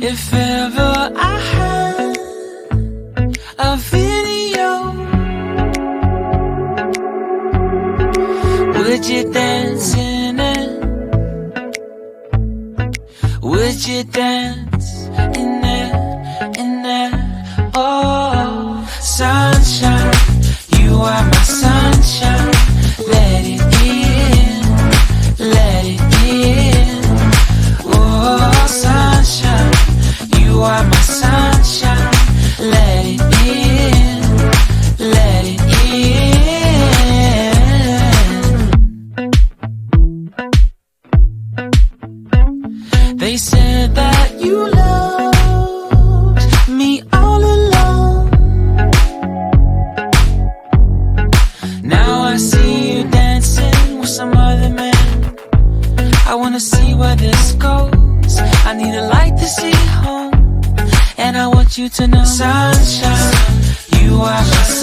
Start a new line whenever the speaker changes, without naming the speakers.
If ever I had a video, would you dance in it? Would you dance in it, in it? Oh, sunshine, you are my sunshine. Let it in, let it in. Oh, sunshine, you are my sunshine. Let it in, let it in. They said that you loved me all along. Now I see you dancing with some other man. I wanna see where this goes. I need a light to see home, and I want you to know, sunshine, you are my sunshine.